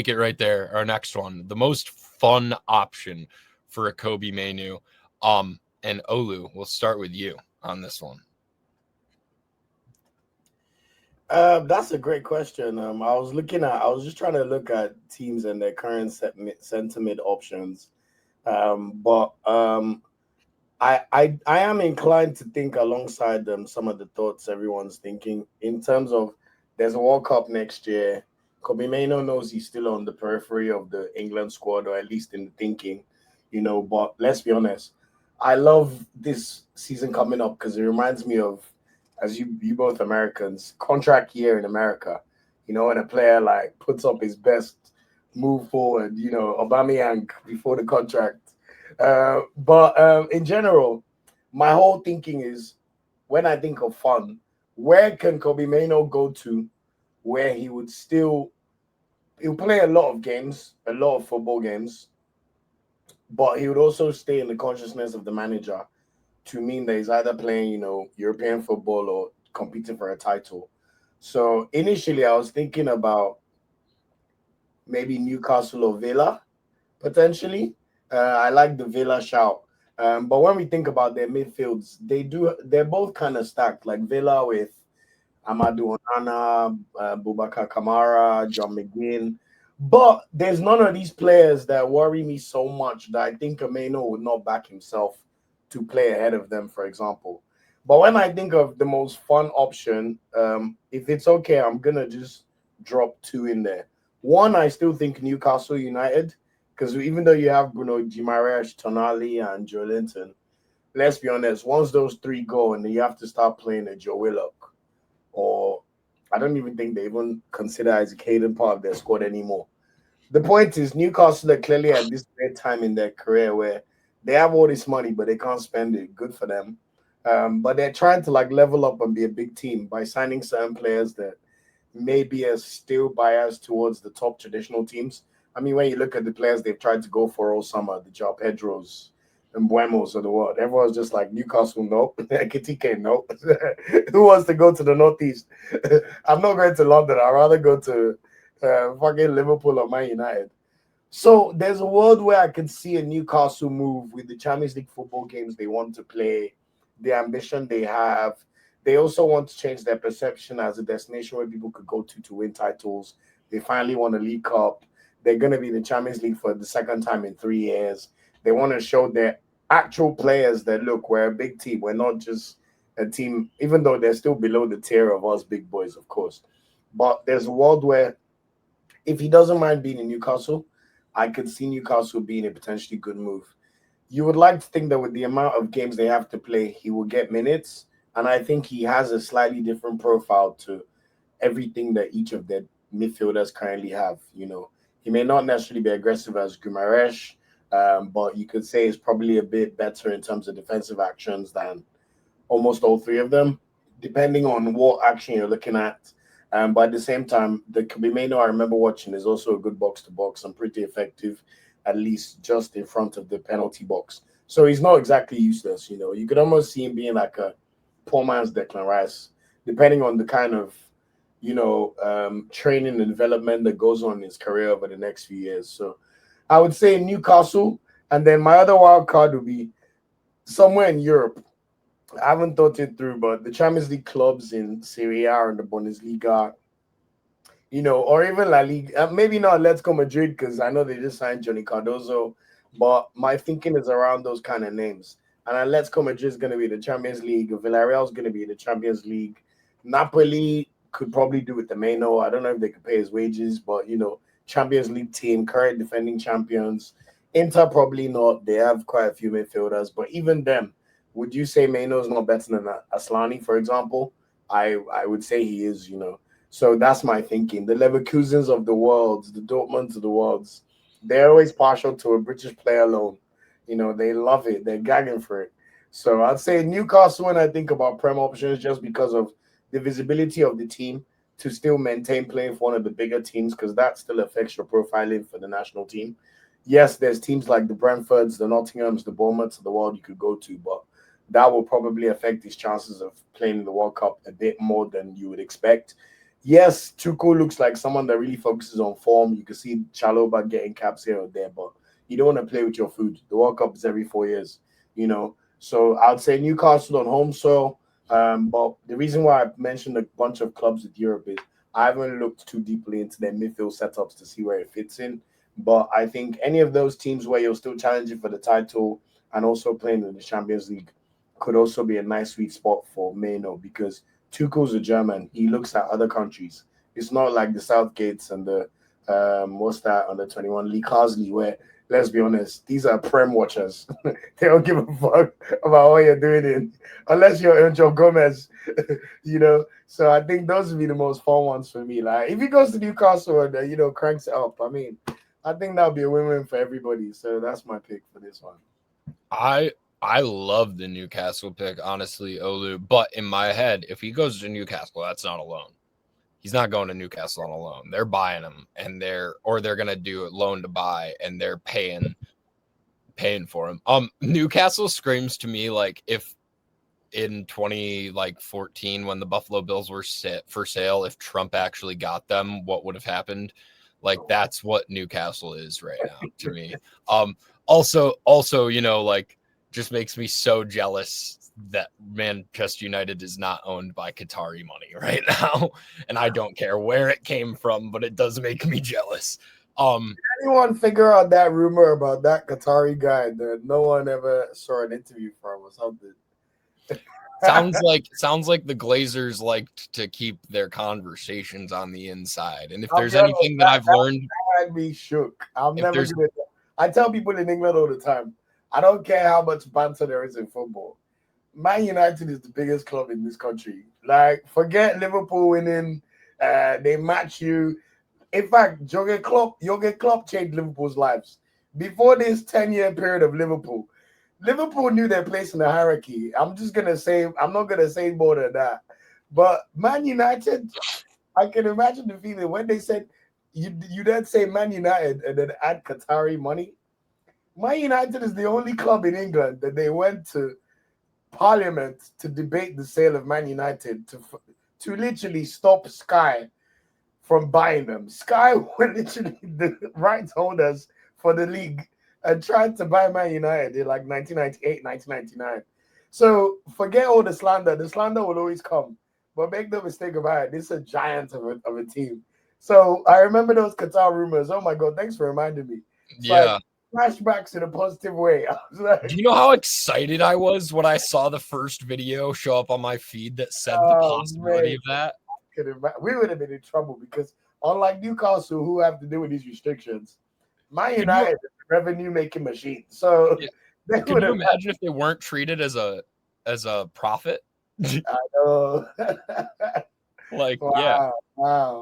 it right there. Our next one, the most fun option for a Kobbie Mainoo. And Olu, we'll start with you on this one. That's a great question. I was just trying to look at teams and their current sentiment options. But I am inclined to think alongside some of the thoughts everyone's thinking in terms of there's a World Cup next year. Kobbie Mainoo knows he's still on the periphery of the England squad, or at least in the thinking, But let's be honest, I love this season coming up because it reminds me of, as you both Americans, contract year in America. When a player like puts up his best move forward, Aubameyang before the contract. But in general, my whole thinking is when I think of fun, where can Kobbie Mainoo go to where he'll play a lot of games, a lot of football games, but he would also stay in the consciousness of the manager to mean that he's either playing, European football or competing for a title. So initially I was thinking about maybe Newcastle or Villa, potentially. I like the Villa shout. But when we think about their midfields, they're both kind of stacked, like Villa with Amadou Onana, Boubacar Kamara, John McGinn. But there's none of these players that worry me so much that I think Ameno would not back himself to play ahead of them, for example. But when I think of the most fun option, if it's okay, I'm going to just drop two in there. One, I still think Newcastle United, because even though you have Bruno Guimaraes, Tonali, and Joe Linton, let's be honest, once those three go and you have to start playing a Joe Willock, or I don't even think they even consider Isaac Hayden part of their squad anymore. The point is, Newcastle are clearly at this great time in their career where they have all this money, but they can't spend it. Good for them. But they're trying to level up and be a big team by signing certain players that maybe are still biased towards the top traditional teams. I mean, when you look at the players they've tried to go for all summer, the Joao Pedros and Buemos of the world, everyone's just like Newcastle, no. Kitike, no. Who wants to go to the Northeast? I'm not going to London. I'd rather go to fucking Liverpool or Man United. So there's a world where I can see a Newcastle move with the Champions League football games they want to play, the ambition they have. They also want to change their perception as a destination where people could go to win titles. They finally won a League Cup. They're going to be in the Champions League for the second time in 3 years. They want to show their actual players that, look, we're a big team. We're not just a team, even though they're still below the tier of us big boys, of course. But there's a world where if he doesn't mind being in Newcastle, I could see Newcastle being a potentially good move. You would like to think that with the amount of games they have to play, he will get minutes. And I think he has a slightly different profile to everything that each of their midfielders currently have. He may not necessarily be aggressive as Guimaraes, but you could say he's probably a bit better in terms of defensive actions than almost all three of them, depending on what action you're looking at. But at the same time, the Kobbie I remember watching is also a good box to box and pretty effective, at least just in front of the penalty box. So he's not exactly useless. You could almost see him being like a poor man's Declan Rice, depending on the kind of training and development that goes on in his career over the next few years. So I would say Newcastle, and then my other wild card would be somewhere in Europe. I haven't thought it through, but the Champions League clubs in Serie A and the Bundesliga, or even La Liga. Maybe not Atletico Madrid because I know they just signed Johnny Cardozo, but my thinking is around those kind of names. And Atletico Madrid is going to be the Champions League. Villarreal is going to be in the Champions League. Napoli could probably do with the Mainoo. I don't know if they could pay his wages, but Champions League team, current defending champions. Inter probably not. They have quite a few midfielders, but even them, would you say Mainoo is not better than Aslani, for example? I would say he is. So that's my thinking. The Leverkusens of the world, the Dortmunds of the world, they're always partial to a British player loan. They love it. They're gagging for it. So I'd say Newcastle when I think about Prem options just because of the visibility of the team to still maintain playing for one of the bigger teams because that still affects your profiling for the national team. Yes, there's teams like the Brentfords, the Nottinghams, the Bournemouths of the world you could go to, but that will probably affect his chances of playing in the World Cup a bit more than you would expect. yes, Tuchel looks like someone that really focuses on form. You can see Chaloba getting caps here or there, but you don't want to play with your food. The World Cup is every 4 years, you know. So I'd say Newcastle on home soil. But the reason why I mentioned a bunch of clubs with Europe is I haven't looked too deeply into their midfield setups to see where it fits in. But I think any of those teams where you're still challenging for the title and also playing in the Champions League could also be a nice sweet spot for Mainoo because Tuchel's a German. He looks at other countries. It's not like the Southgates and the what's that under 21 Lee Carsley, where let's be honest, these are prem watchers. They don't give a fuck about what you're doing in unless you're Joe Gomez, you know. So I think those would be the most fun ones for me. Like if he goes to Newcastle and cranks it up, I mean, I think that'll be a win-win for everybody. So that's my pick for this one. I love the Newcastle pick, honestly, Olu. But in my head, if he goes to Newcastle, that's not a loan. He's not going to Newcastle on a loan. They're buying him, and they're gonna do a loan to buy, and they're paying for him. Newcastle screams to me like if in 2014 when the Buffalo Bills were set for sale, if Trump actually got them, what would have happened? Like that's what Newcastle is right now to me. Also, like just makes me so jealous that Manchester United is not owned by Qatari money right now. And I don't care where it came from, but it does make me jealous. Did anyone figure out that rumor about that Qatari guy that no one ever saw an interview from or something? sounds like the Glazers liked to keep their conversations on the inside. And if there's anything that I've learned, had me shook. I tell people in England all the time, I don't care how much banter there is in football. Man United is the biggest club in this country. Like, forget Liverpool winning. They match you. In fact, Jurgen Klopp changed Liverpool's lives. Before this 10-year period of Liverpool knew their place in the hierarchy. I'm not going to say more than that. But Man United, I can imagine the feeling when they said, you then say Man United and then add Qatari money. Man United is the only club in England that they went to Parliament to debate the sale of Man United to literally stop Sky from buying them. Sky were literally the rights holders for the league and tried to buy Man United in like 1998, 1999. So forget all the slander. The slander will always come. But make no mistake about it, this is a giant of a team. So I remember those Qatar rumors. Oh my God, thanks for reminding me. It's like flashbacks in a positive way. I was like, do you know how excited I was when I saw the first video show up on my feed that said the possibility of that? We would have been in trouble because unlike Newcastle, who have to deal with these restrictions, Man United is a revenue-making machine. So could you imagine if they weren't treated as a profit? I know. Wow.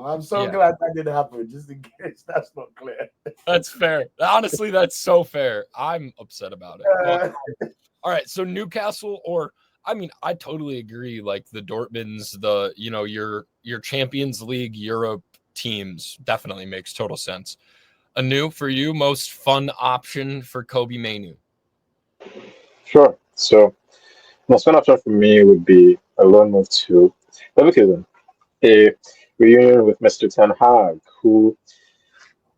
I'm so glad that didn't happen, just in case that's not clear. That's fair. Honestly, that's so fair. I'm upset about it. All right, so Newcastle I totally agree. Like the Dortmunds, your Champions League Europe teams definitely makes total sense. Aanu, for you, most fun option for Kobbie Mainoo? Sure. So most fun option for me would be a loan move to Leverkusen. A reunion with Mr. Ten Hag, who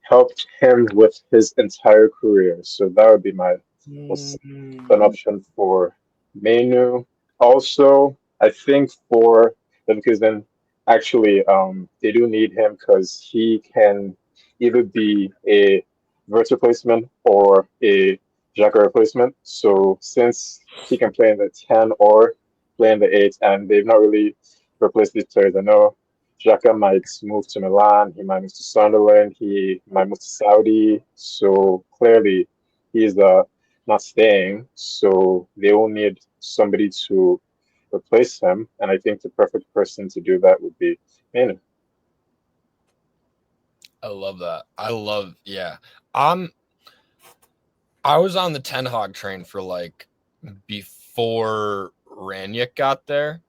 helped him with his entire career. So that would be my most fun option for Mainoo. Also, I think for Leverkusen, actually, they do need him because he can either be a Verts replacement or a Xhaka replacement. So since he can play in the 10 or play in the 8, and they've not really replaced these players, I know Xhaka might move to Milan, he might move to Sunderland, he might move to Saudi. So clearly, he's not staying. So they will need somebody to replace him, and I think the perfect person to do that would be Mainoo. I love that. I was on the Ten Hag train for like before Ranić got there.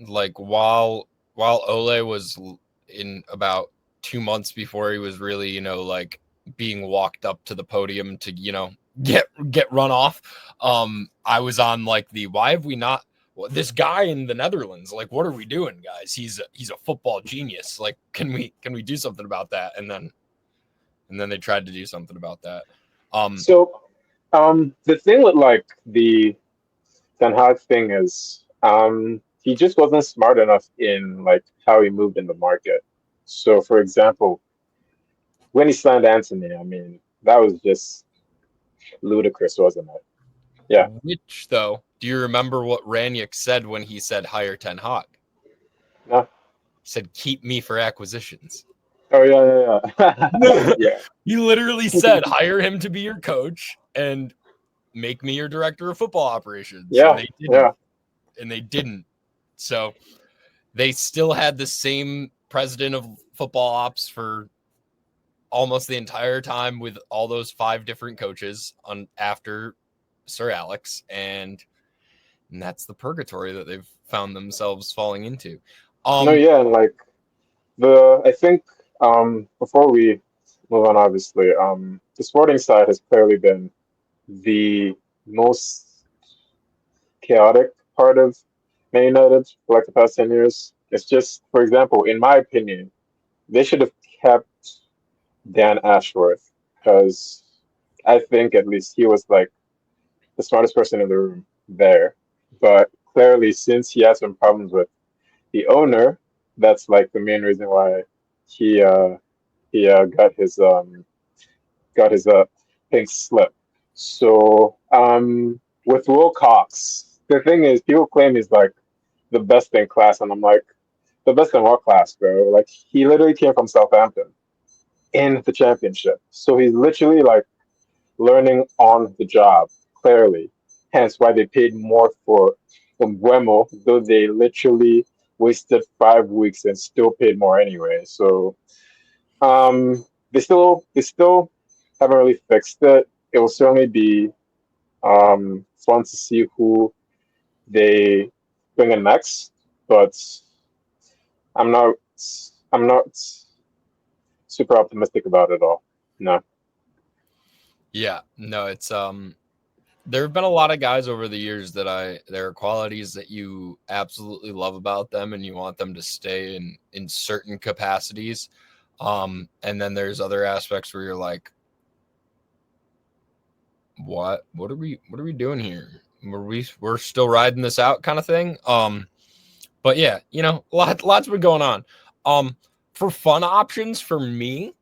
Like while Ole was in about 2 months before he was really, like being walked up to the podium to, get run off. I was on like why well, this guy in the Netherlands, like, what are we doing, guys? He's a football genius. Like, can we do something about that? And then they tried to do something about that. So, the thing with like the Ten Hag thing is, he just wasn't smart enough in like how he moved in the market. So, for example, when he signed Anthony, I mean, that was just ludicrous, wasn't it? Yeah. Which, though, do you remember what Ranić said when he said hire Ten Hag? No. He said, keep me for acquisitions. Oh yeah. Yeah. He literally said, hire him to be your coach and make me your director of football operations. Yeah. And they didn't. Yeah. And they didn't. So they still had the same president of football ops for almost the entire time with all those 5 different coaches on after Sir Alex, and that's the purgatory that they've found themselves falling into. No, yeah, and like I think before we move on, obviously, the sporting side has clearly been the most chaotic part of Man United for like the past 10 years. It's just, for example, in my opinion, they should have kept Dan Ashworth because I think at least he was like the smartest person in the room there. But clearly, since he has some problems with the owner, that's like the main reason why he got his pink slip. So with Wilcox, the thing is, people claim he's like the best in class, and I'm like, the best in what class, bro? Like he literally came from Southampton in the championship, so he's literally like learning on the job. Clearly, hence why they paid more for Mbuemo, though they literally wasted 5 weeks and still paid more anyway. So they still haven't really fixed it. It will certainly be fun to see who they bring in next, but I'm not I'm not super optimistic about it all. No. Yeah, no, it's there have been a lot of guys over the years that there are qualities that you absolutely love about them and you want them to stay in certain capacities. And then there's other aspects where you're like, what are we doing here? We're still riding this out kind of thing. But yeah, lots been going on. For fun options for me,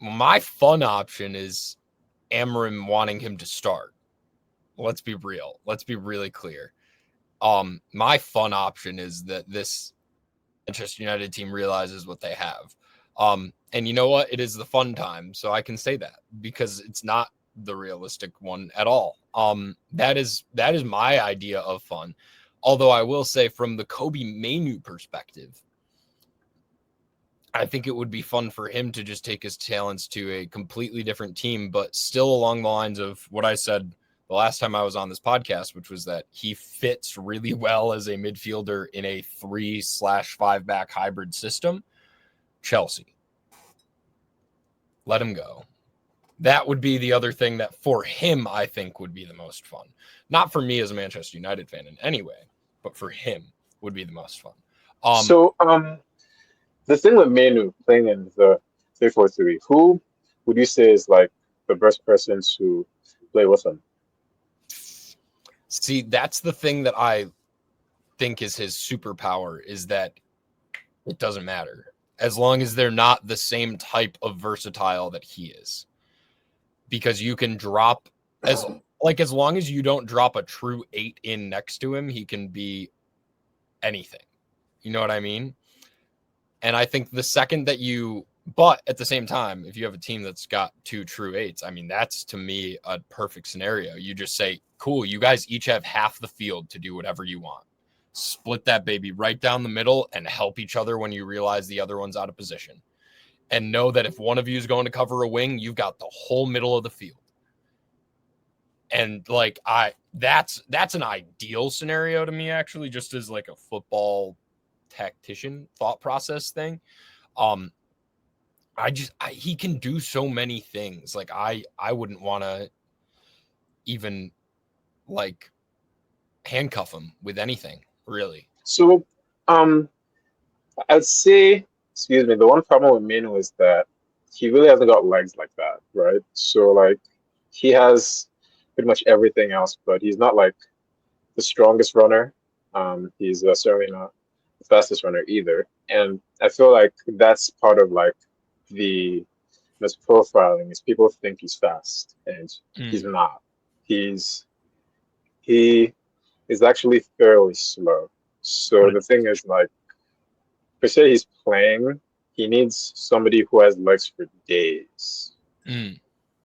my fun option is Amarim wanting him to start. Let's be real. Let's be really clear. My fun option is that this Manchester United team realizes what they have. And you know what? It is the fun time, so I can say that because it's not the realistic one at all. That is my idea of fun. Although I will say, from the Kobbie Mainoo perspective, I think it would be fun for him to just take his talents to a completely different team, but still along the lines of what I said the last time I was on this podcast, which was that he fits really well as a midfielder in a 3/5 back hybrid system. Chelsea. Let him go. That would be the other thing that for him, I think would be the most fun. Not for me as a Manchester United fan in any way, but for him would be the most fun. So the thing with Mainoo playing in the 3-4-3, who would you say is like the best person to play with him? See, that's the thing that I think is his superpower, is that it doesn't matter as long as they're not the same type of versatile that he is. Because you can drop as long as you don't drop a true 8 in next to him, he can be anything. You know what I mean? And I think the second that but at the same time, if you have a team that's got 2 true 8s, I mean, that's to me a perfect scenario. You just say, cool, you guys each have half the field to do whatever you want. Split that baby right down the middle and help each other when you realize the other one's out of position. And know that if one of you is going to cover a wing, you've got the whole middle of the field. And like that's an ideal scenario to me, actually, just as like a football tactician thought process thing. He can do so many things. Like I wouldn't want to even like handcuff him with anything, really. So, I'd say, excuse me, the one problem with Mainoo is that he really hasn't got legs like that, right? So, like, he has pretty much everything else, but he's not like the strongest runner. He's certainly not the fastest runner either. And I feel like that's part of like the misprofiling is people think he's fast and he's not. He's he is actually fairly slow. So the thing is like per se he's playing, he needs somebody who has legs for days.